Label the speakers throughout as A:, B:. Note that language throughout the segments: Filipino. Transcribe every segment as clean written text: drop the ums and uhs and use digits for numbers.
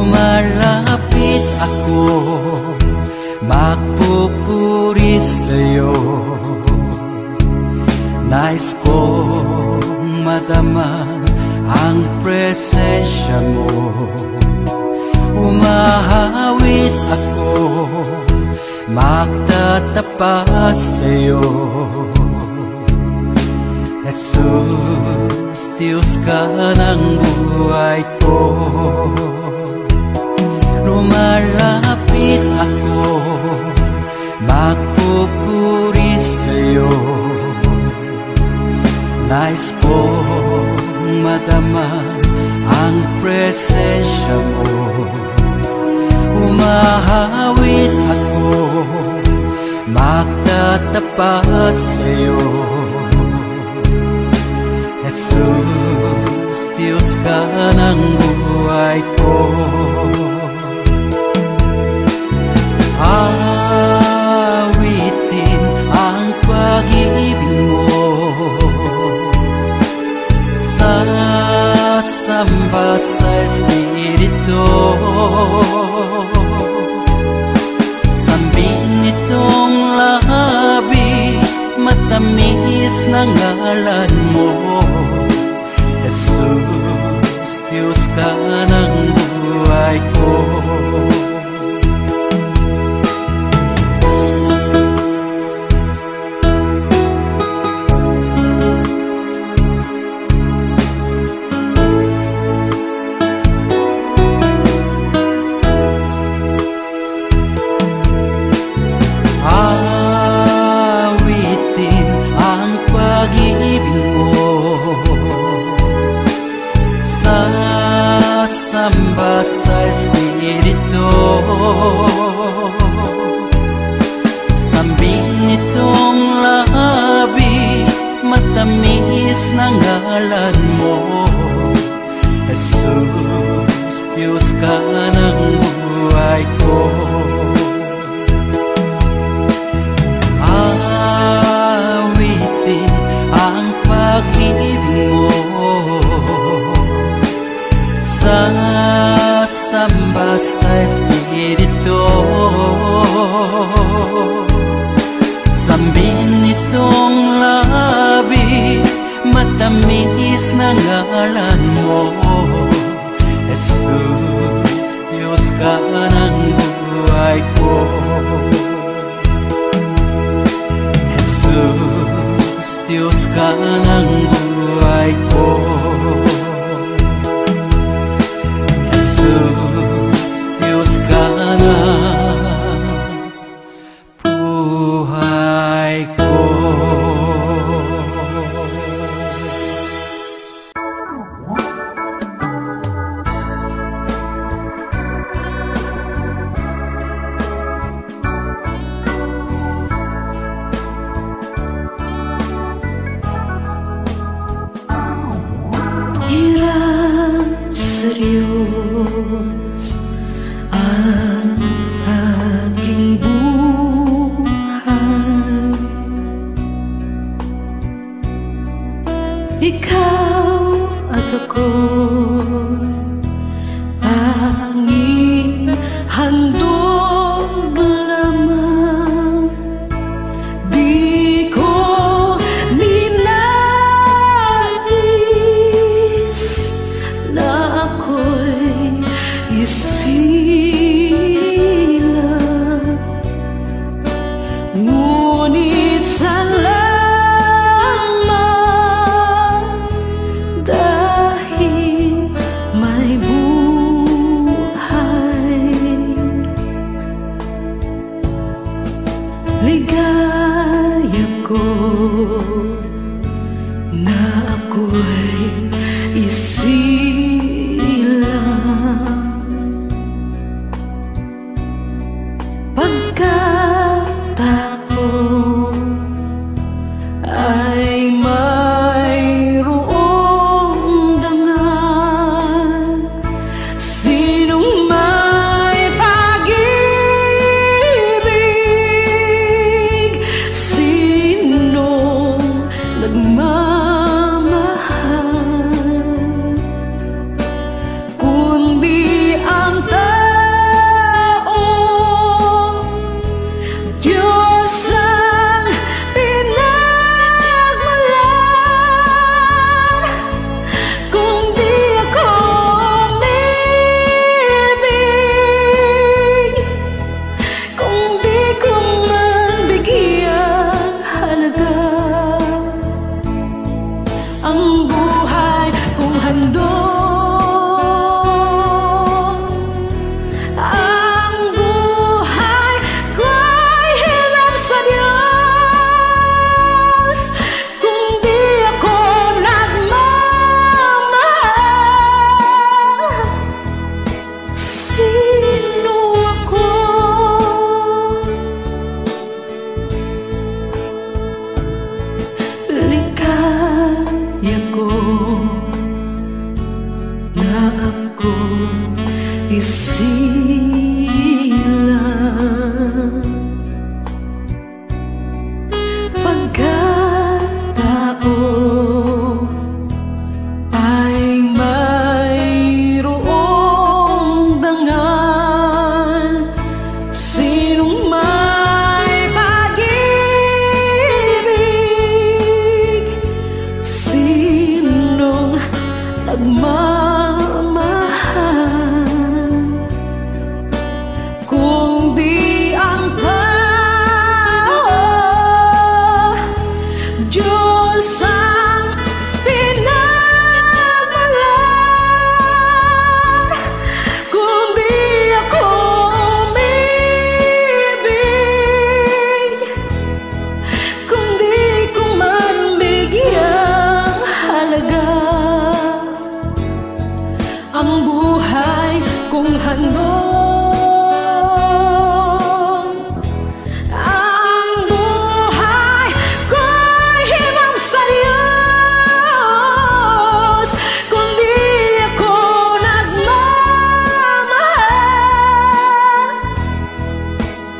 A: Lumalapit ako, magpupuri sa'yo. Nais kong madama ang presensya mo. Umahawit ako, magtatapat sa'yo. Jesus, Diyos ka ng buhay ko. Lumalapit ako, magpupuri sa'yo. Nais kong madama ang presensya mo. Umahawit ako, magtatapat sa'yo. Jesus, Diyos ka ng buhay ko. Awitin ang pag-ibig mo, sasamba sa Espiritu. Sambin itong labi, matamis na ngalan mo. Jesus, Diyos ka ng buhay ko. Awitin ang pag-ibig mo, sasamba sa Espiritu. Sambin itong labi, matamis na ngalan mo. Jesus, Diyos ka ng buhay ko. Awitin ang pag-ibig mo, sasamba sa Espiritu. Sambin itong labi, matamis na ngalan mo. Jesus, Diyos ka ng buhay ko. Jesus, Diyos ka ng buhay ko. Jesus, Diyos ka ng buhay ko.
B: Hirap sa Diyos ang aking buhay. Ikaw at ako'y tanging handog lamang. Di ko ninais na ako'y isilang, ngunit salamat dahil may buhay. isilang pagkatao ay mayroong dangal. Sinong may pag-ibig, sinong nagmamahal, kung di ang tao, Diyos ang pinagmalan. Kung di ako umibig, kung di ko man bigyang halaga ang buhay kong handog, ang buhay ko'y himang sa Diyos. Kung di ako nagmamahal,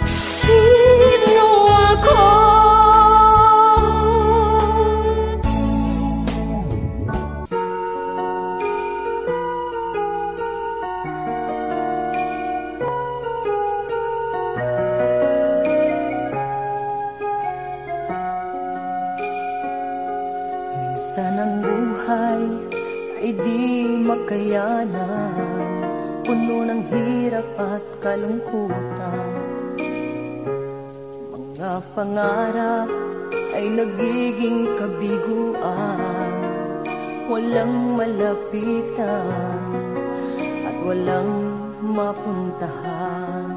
B: sino ako?
C: Minsan ang buhay ay di makayanan, puno ng hirap at kalungkutan. Mga pangarap ay nagiging kabiguan, walang malapitan at walang mapuntahan.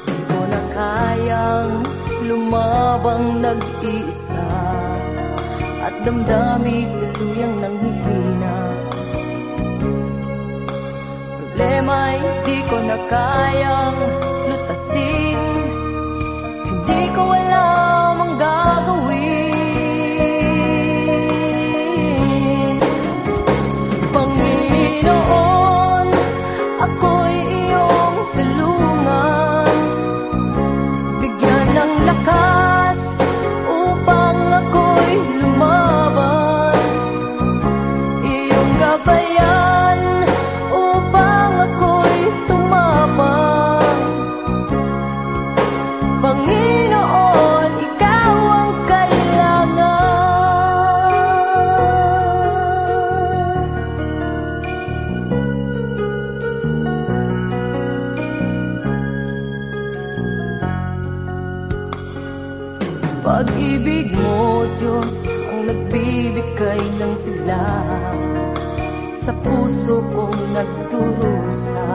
C: Di ko na kayang lumabang nag-iisa at damdamin tuluyang nanghihina. Problema'y di ko na kayang lutasin, hindi ko alam ang gagawin. Panginoon, ako'y iyong tulungan, bigyan ng lakas upang ako'y lumaban, iyong gabayan upang ako'y tumapang. Panginoon, ikaw ang kailangan. Pag-ibig mo, Diyos, ang nagbibigay ng sigla sa puso kong nagdurusa.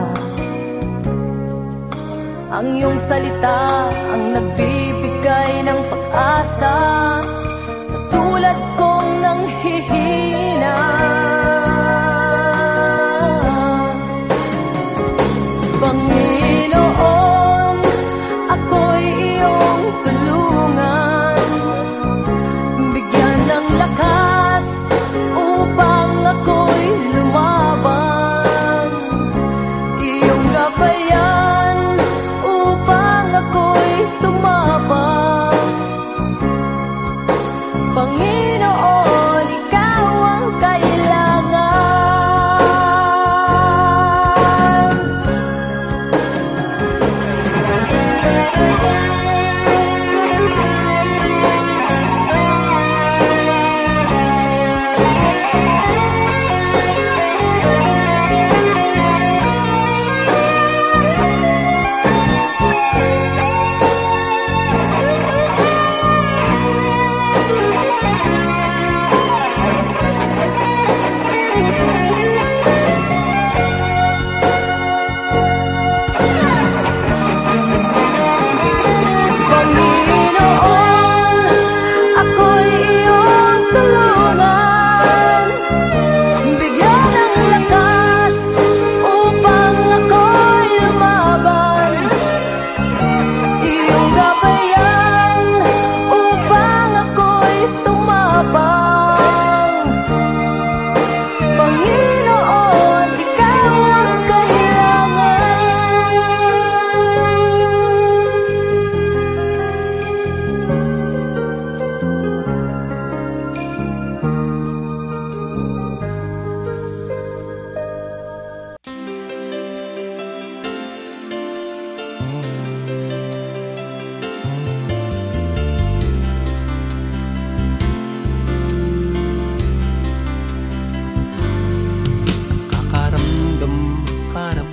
C: Ang iyong salita ang nagbibigay ng pag-asa sa tulad kong nanghihina. Panginoon, ako'y iyong tulungan, bigyan ng lakas upang ako'y lumaban, iyong gabayan upang ako'y tumapang. Panginoon, ikaw ang kailangan.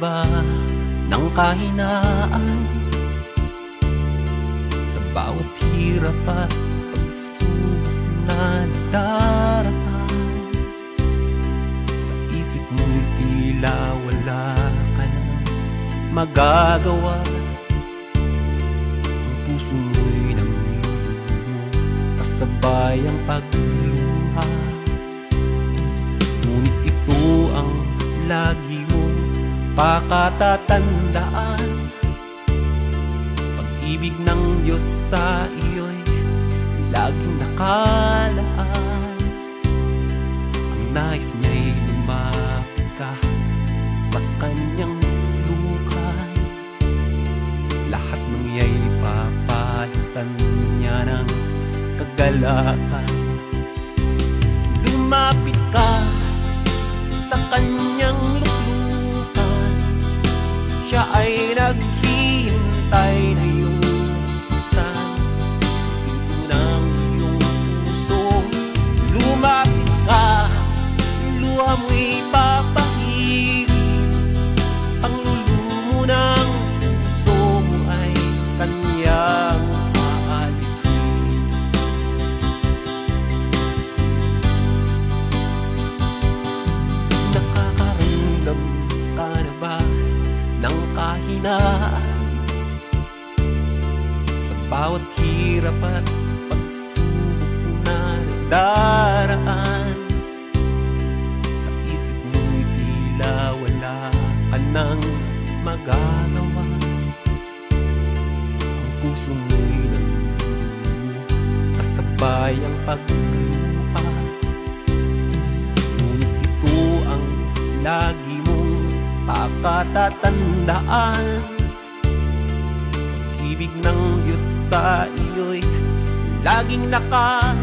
A: ba ng kahinaan? Sa bawat hirap at pagsubok na nadaraan, sa isip mo'y tila wala ka nang magagawa. Ang puso mo'y namlulumo, kasabay ang pagluha. Ngunit ito ang lagi mong pakatatandaan: pag-ibig ng Diyos sa iyo'y laging nakalaan. Ang nais niya'y lumapit ka sa kanyang lukay. Lahat ng iya'y papalitan niya ng kagalakan. Lumapit ka sa kanyang luklukan, siya ay naghihintay na iyong buksan pinto ng iyong puso. Lumapit ka, luha mo'y papahirin, ang lulumo ng puso mo ay kanyang aalisin. Nakakaramdam ka na ba ng kahinaan? Sa bawat hirap at pagsubok na nadaraan, sa isip mo'y tila wala ka nang magagawa. Ang puso mo'y namlulumo, kasabay ang pagluha. Ngunit ito ang lagi mong pakatatandaan: pag-ibig ng Diyos sa iyo'y laging nakaan.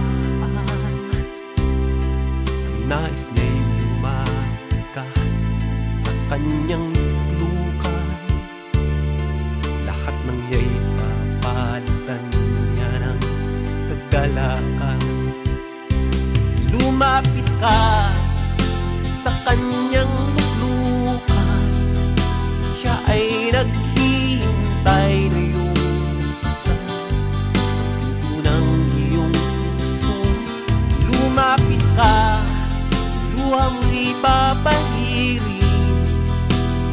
A: Ang nais niya'y lumapit ka sa kanyang luklukan. Lahat ng iya'y papalitan niya ng kagalakan. Lumapit ka sa kanyang luklukan, siya ay naghihintay na iyong buksan ang pinto ng iyong puso. Lumapit ka, luha mo'y papahirin,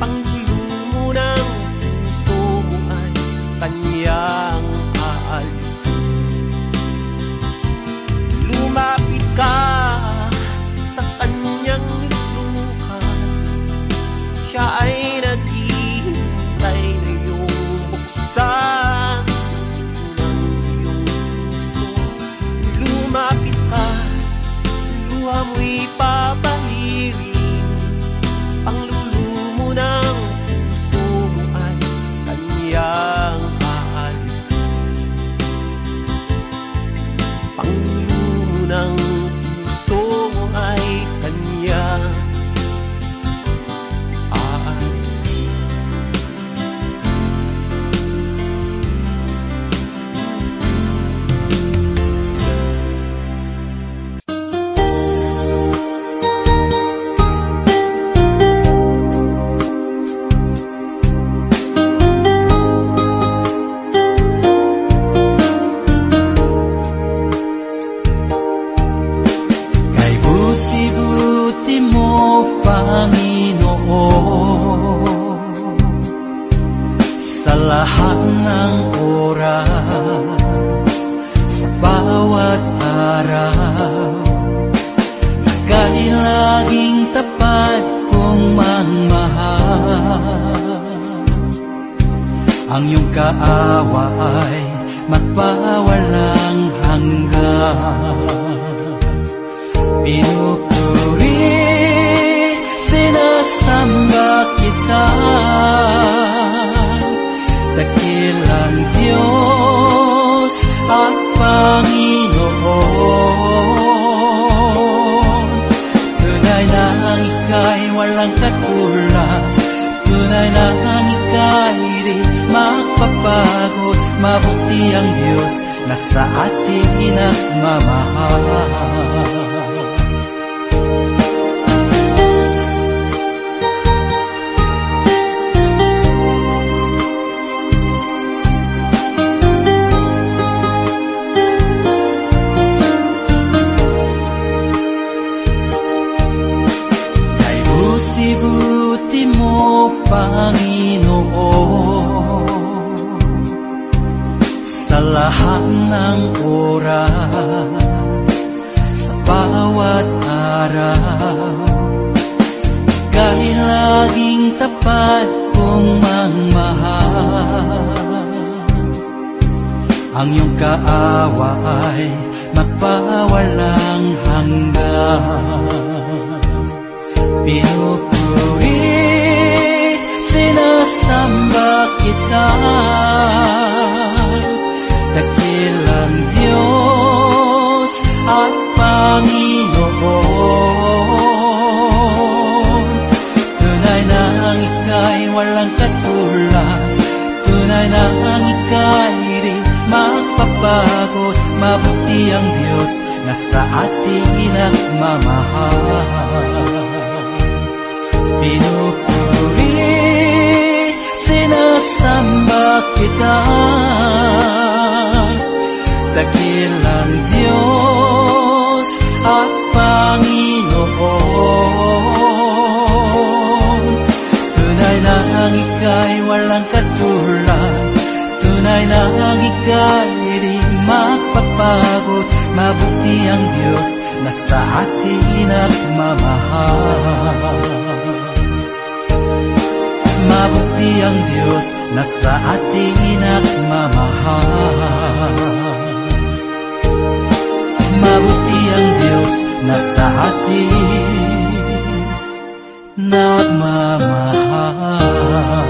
A: panglulumo ng puso mo ay kanyang aalisin. Lumapit ka sa kanyang luklukan, siya ay naghihintay na iyong buksan ng iyong puso. Lumapit ka, luha mo'y papahirin, ang lulumo ng puso mo ay kanyang aalisin. Panglulumo ng puso mo ay kanyang aalisin.
D: Kay buti-buti mo, Panginoon, sa lahat ng oras, sa bawat araw, ika'y laging tapat kong magmahal. Ang iyong kaawa ay magpawalang hanggan. Pinupuri, sinasamba kita, dakilang Diyos at Panginoon. Tunay na ika'y walang katulad, tunay na ika'y di magpapagod. Mabuti ang Diyos na sa ating inagmamahal. Panginoon sa lahat ng oras, sa bawat araw. Ika'y laging tapat kong magmahal. Ang iyong kaawa ay magpawalang hanggan. Pinupuri, sinasamba kita, dakilang Diyos at Panginoon. Tunay na ang ika'y walang katulad, tunay na ang ika'y di magpapagod. Mabuti ang Diyos na sa ating nagmamahal. Pinupuri, sinasamba kita, dakilang Diyos at Panginoon. Tunay na ang ika'y walang katulad, tunay na ang ika'y di magpapagod. Mabuti ang Diyos na sa ating nagmamahal. Mabuti ang Diyos na sa ating nagmamahal. Mabuti ang Diyos na sa ating nagmamahal.